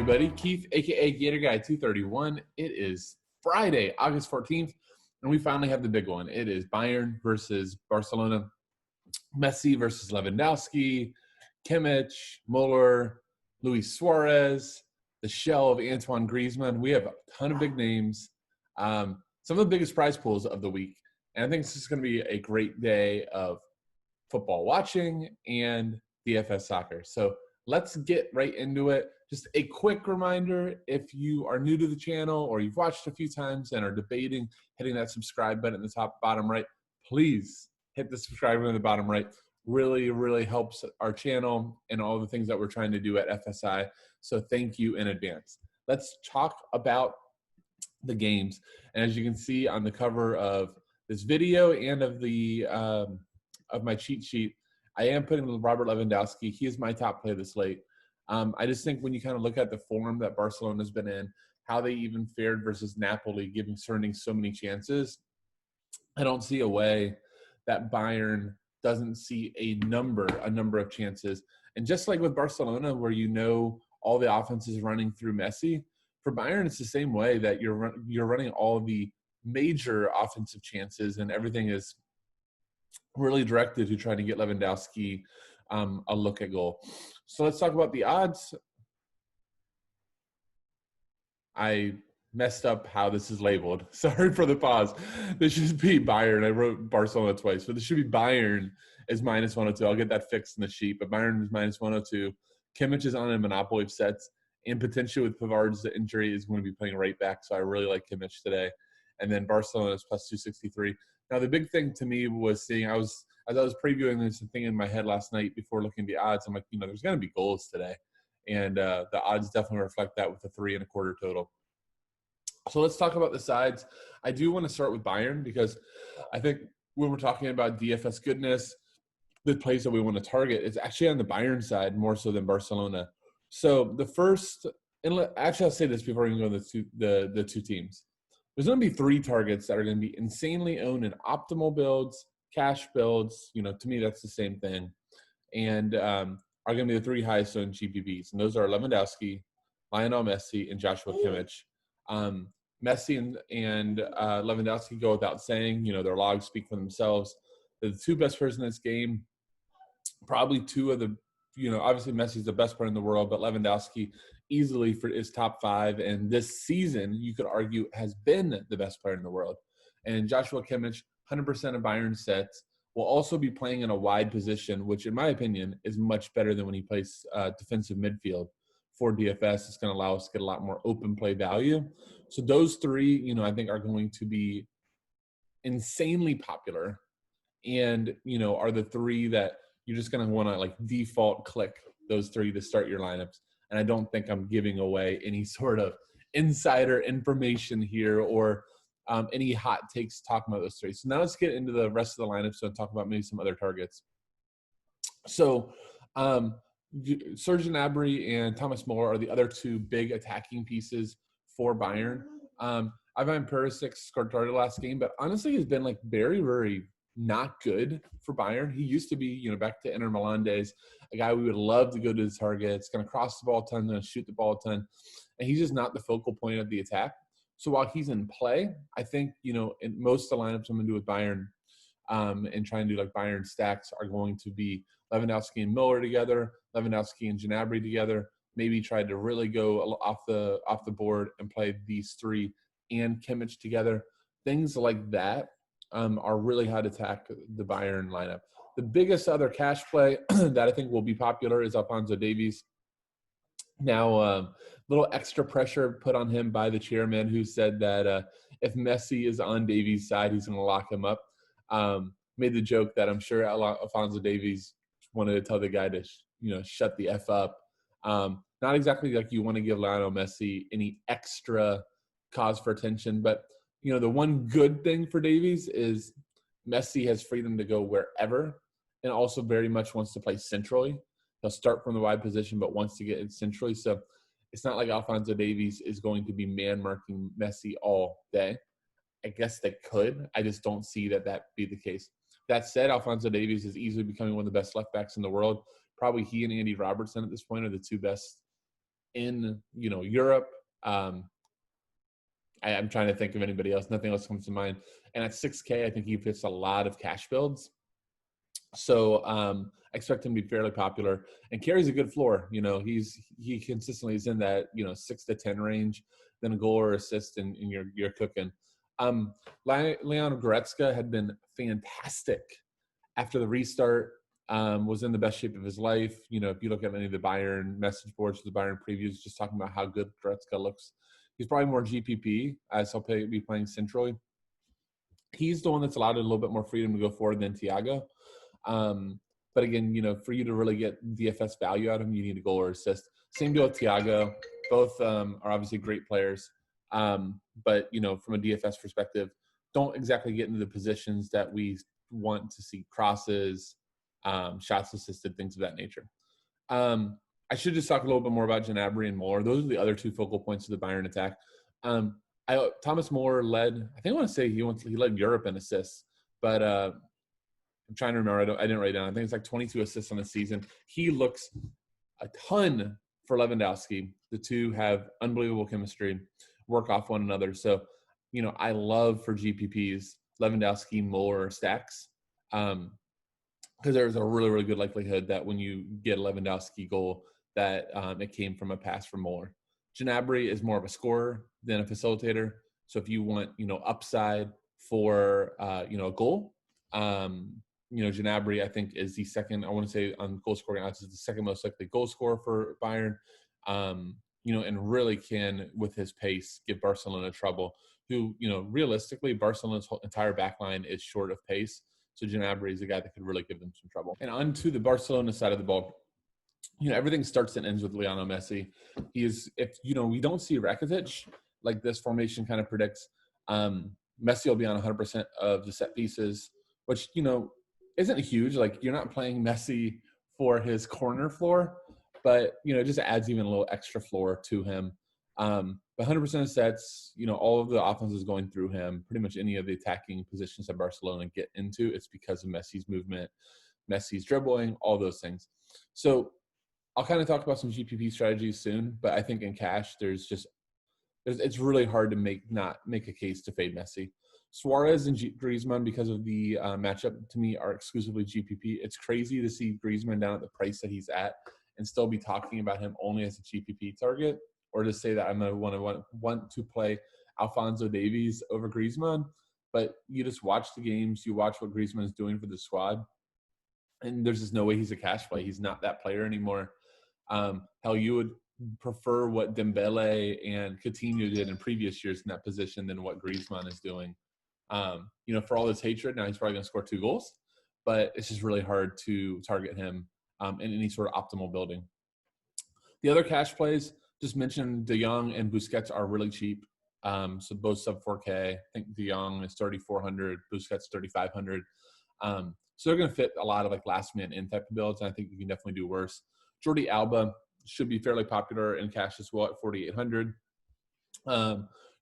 everybody? Keith, aka Gator Guy 231. It is Friday, August 14th, and we finally have the big one. It is Bayern versus Barcelona, Messi versus Lewandowski, Kimmich, Muller, Luis Suarez, the shell of Antoine Griezmann. We have a ton of big names, some of the biggest prize pools of the week, and I think this is going to be a great day of football watching and DFS soccer. So let's get right into it. Just a quick reminder, if you are new to the channel or you've watched a few times and are debating hitting that subscribe button in the top bottom right, please hit the subscribe button in the bottom right. Really, really helps our channel and all the things that we're trying to do at FSI. So thank you in advance. Let's talk about the games. And as you can see on the cover of this video and of the of my cheat sheet, I am putting Robert Lewandowski. He is my top play of the slate. I just think when you kind of look at the form that Barcelona's been in, how they even fared versus Napoli, giving Cerny so many chances, I don't see a way that Bayern doesn't see a number of chances. And just like with Barcelona, where you know all the offense is running through Messi, for Bayern it's the same way, that you're running all the major offensive chances, and everything is really directed to try to get Lewandowski a look at goal. So let's talk about the odds. I messed up how this is labeled. Sorry for the pause. This should be Bayern. I wrote Barcelona twice, but this should be Bayern is minus 102. I'll get that fixed in the sheet, but Bayern is minus 102. Kimmich is on a monopoly of sets, and potentially with Pavard's injury is going to be playing right back, so I really like Kimmich today. And then Barcelona is plus 263. Now, the big thing to me was seeing, as I was previewing this thing in my head last night before looking at the odds, I'm like, there's going to be goals today. And the odds definitely reflect that with a 3.25 total. So let's talk about the sides. I do want to start with Bayern because I think when we're talking about DFS goodness, the plays that we want to target is actually on the Bayern side more so than Barcelona. So the first, and actually I'll say this before we go to the two teams. There's going to be three targets that are going to be insanely owned in optimal builds, cash builds. To me, that's the same thing. And are going to be the three highest owned GPPs. And those are Lewandowski, Lionel Messi, and Joshua Kimmich. Messi and Lewandowski go without saying. Their logs speak for themselves. They're the two best players in this game. Probably two of the, obviously Messi's the best player in the world, but Lewandowski easily is top five. And this season, you could argue, has been the best player in the world. And Joshua Kimmich, 100% of Bayern sets, will also be playing in a wide position, which in my opinion is much better than when he plays defensive midfield for DFS. It's going to allow us to get a lot more open play value. So those three, I think are going to be insanely popular and, are the three that you're just going to want to default click those three to start your lineups. And I don't think I'm giving away any sort of insider information here or any hot takes talking about those three. So now let's get into the rest of the lineups and talk about maybe some other targets. So Serge Gnabry and Thomas Muller are the other two big attacking pieces for Bayern. Ivan Perisic scored the last game, but honestly has been very, very not good for Bayern. He used to be, back to Inter Milan days, a guy we would love to go to the target. It's going to cross the ball a ton, going to shoot the ball a ton. And he's just not the focal point of the attack. So while he's in play, I think, in most of the lineups I'm going to do with Bayern and try and do Bayern stacks are going to be Lewandowski and Miller together, Lewandowski and Gnabry together, maybe try to really go off the board and play these three and Kimmich together. Things like that are really how to attack the Bayern lineup. The biggest other cash play that I think will be popular is Alphonso Davies. Now, little extra pressure put on him by the chairman, who said that if Messi is on Davies' side, he's going to lock him up. Made the joke that I'm sure Alphonso Davies wanted to tell the guy to, shut the F up. Not exactly like you want to give Lionel Messi any extra cause for attention, but the one good thing for Davies is Messi has freedom to go wherever and also very much wants to play centrally. He'll start from the wide position, but wants to get in centrally. So it's not like Alphonso Davies is going to be man-marking Messi all day. I guess they could. I just don't see that be the case. That said, Alphonso Davies is easily becoming one of the best left backs in the world. Probably he and Andy Robertson at this point are the two best in, Europe. I'm trying to think of anybody else. Nothing else comes to mind. And at 6K, I think he fits a lot of cash builds. So I expect him to be fairly popular and carries a good floor. He consistently is in that 6 to 10 range. Then a goal or assist, and you're cooking. Leon Goretzka had been fantastic after the restart. Was in the best shape of his life. If you look at any of the Bayern message boards, the Bayern previews, just talking about how good Goretzka looks. He's probably more GPP, as he'll be playing centrally. He's the one that's allowed a little bit more freedom to go forward than Thiago. But again, for you to really get DFS value out of him, you need a goal or assist. Same deal with Thiago. Both are obviously great players. But, from a DFS perspective, don't exactly get into the positions that we want to see: crosses, shots assisted, things of that nature. I should just talk a little bit more about Gnabry and Moore. Those are the other two focal points of the Bayern attack. Thomas Moore led, I want to say he led Europe in assists, but I'm trying to remember. I didn't write it down. I think it's like 22 assists on the season. He looks a ton for Lewandowski. The two have unbelievable chemistry, work off one another. So, I love for GPPs Lewandowski, Moore stacks, because there's a really, really good likelihood that when you get a Lewandowski goal, that it came from a pass from Moore. Gnabry is more of a scorer than a facilitator. So if you want, upside for, a goal, Gnabry, I think, is the second, I want to say on goal scoring odds, is the second most likely goal scorer for Bayern, and really can, with his pace, give Barcelona trouble, who, realistically, Barcelona's entire backline is short of pace. So Gnabry is a guy that could really give them some trouble. And on to the Barcelona side of the ball, everything starts and ends with Lionel Messi. We don't see Rakitic, like this formation kind of predicts, Messi will be on 100% of the set pieces, which, isn't huge. Like, you're not playing Messi for his corner floor, but, it just adds even a little extra floor to him. But 100% of sets, all of the offense is going through him. Pretty much any of the attacking positions that Barcelona get into, it's because of Messi's movement, Messi's dribbling, all those things. So I'll kind of talk about some GPP strategies soon, but I think in cash, it's really hard to not make a case to fade Messi. Suarez and Griezmann, because of the matchup, to me, are exclusively GPP. It's crazy to see Griezmann down at the price that he's at and still be talking about him only as a GPP target, or to say that I'm going to want to play Alphonso Davies over Griezmann. But you just watch the games, you watch what Griezmann is doing for the squad, and there's just no way he's a cash play. He's not that player anymore. Hell, you would prefer what Dembele and Coutinho did in previous years in that position than what Griezmann is doing. For all this hatred, now he's probably going to score 2 goals, but it's just really hard to target him in any sort of optimal building. The other cash plays, just mentioned De Jong and Busquets are really cheap. So both sub 4K. I think De Jong is 3,400, Busquets 3,500. So they're going to fit a lot of like last minute in type of builds, and I think you can definitely do worse. Jordi Alba should be fairly popular in cash as well at 4,800.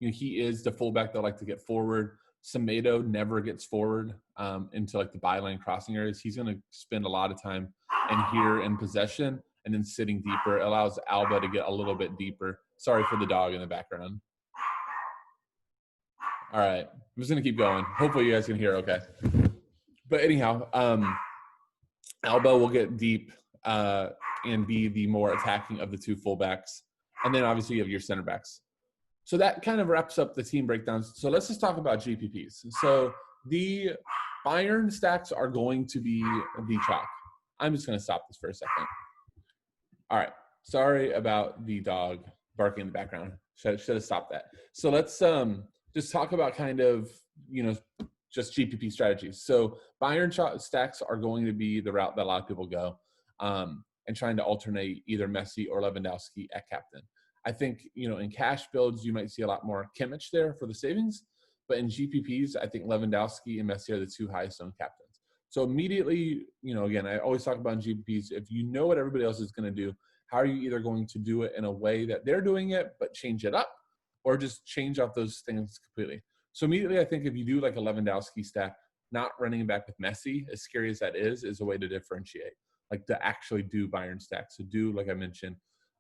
He is the fullback that like to get forward. Semedo never gets forward into like the byline crossing areas. He's going to spend a lot of time in here in possession and then sitting deeper. It allows Alba to get a little bit deeper. Sorry for the dog in the background. All right, I'm just going to keep going. Hopefully you guys can hear okay. But anyhow, Alba will get deep and be the more attacking of the two fullbacks. And then obviously you have your center backs. So that kind of wraps up the team breakdowns. So let's just talk about GPPs. So the Bayern stacks are going to be the chalk. I'm just going to stop this for a second. All right. Sorry about the dog barking in the background. Should have stopped that. So let's just talk about kind of, just GPP strategies. So Bayern stacks are going to be the route that a lot of people go, and trying to alternate either Messi or Lewandowski at captain. I think, in cash builds, you might see a lot more Kimmich there for the savings, but in GPPs, I think Lewandowski and Messi are the 2 highest owned captains. So immediately, again, I always talk about in GPPs, if you know what everybody else is going to do, how are you either going to do it in a way that they're doing it, but change it up, or just change out those things completely? So immediately, I think if you do like a Lewandowski stack, not running back with Messi, as scary as that is a way to differentiate, like to actually do Bayern stacks. So do, like I mentioned,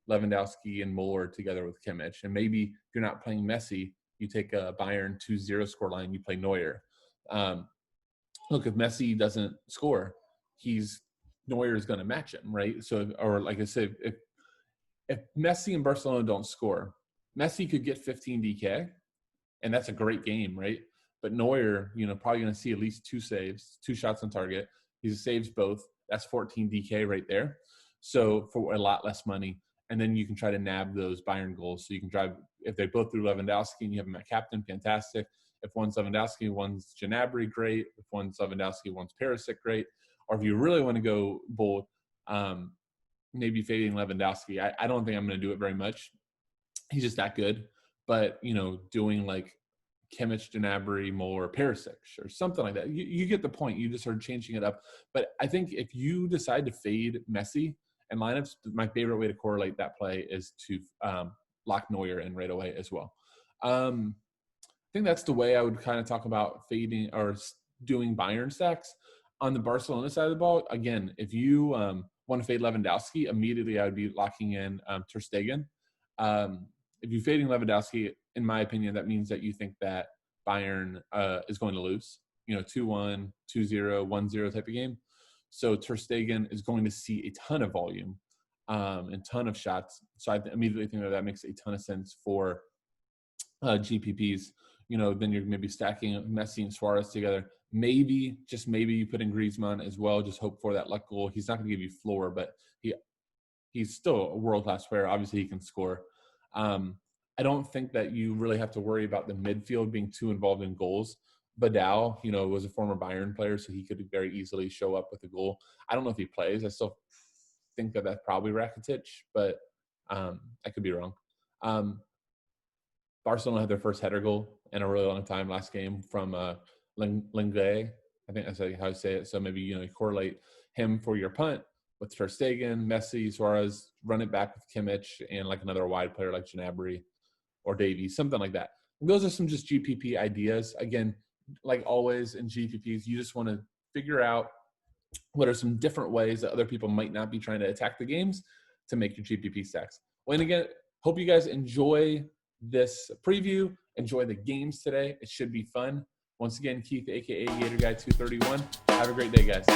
Lewandowski and Muller together with Kimmich. And maybe if you're not playing Messi, you take a Bayern 2-0 scoreline, you play Neuer. Look, if Messi doesn't score, Neuer is going to match him, right? So, or like I said, if Messi and Barcelona don't score, Messi could get 15 DK, and that's a great game, right? But Neuer, probably going to see at least 2 saves, 2 shots on target. He saves both. That's 14 DK right there. So for a lot less money. And then you can try to nab those Bayern goals. So you can drive, if they both threw Lewandowski and you have him at captain, fantastic. If one's Lewandowski, one's Gnabry, great. If one's Lewandowski, one's Perisic, great. Or if you really want to go bold, maybe fading Lewandowski. I don't think I'm going to do it very much. He's just that good. But, doing like Kimmich, Gnabry, Muller, Perisic, or something like that. You get the point. You just start changing it up. But I think if you decide to fade Messi and lineups, my favorite way to correlate that play is to lock Neuer in right away as well. I think that's the way I would kind of talk about fading or doing Bayern stacks. On the Barcelona side of the ball, again, if you want to fade Lewandowski, immediately I would be locking in Ter Stegen. If you're fading Lewandowski, in my opinion, that means that you think that Bayern is going to lose, 2-1, 2-0, 1-0 type of game. So Ter Stegen is going to see a ton of volume and ton of shots. So I immediately think that makes a ton of sense for GPPs. Then you're maybe stacking Messi and Suarez together. Maybe, just maybe, you put in Griezmann as well. Just hope for that luck goal. He's not going to give you floor, but he's still a world-class player. Obviously, he can score. I don't think that you really have to worry about the midfield being too involved in goals. Badal, was a former Bayern player, so he could very easily show up with a goal. I don't know if he plays. I still think that that's probably Rakitic, but I could be wrong. Barcelona had their first header goal in a really long time last game from Lenglet. I think that's how I say it. So maybe, you correlate him for your punt with Ter Stegen, Messi, Suarez, run it back with Kimmich, and like another wide player like Gnabry or Davies, something like that. And those are some just GPP ideas. Again, like always in GPPs, you just want to figure out what are some different ways that other people might not be trying to attack the games to make your GPP stacks. Well, and again, hope you guys enjoy this preview. Enjoy the games today. It should be fun. Once again, Keith, a.k.a. Gator Guy 231. Have a great day, guys.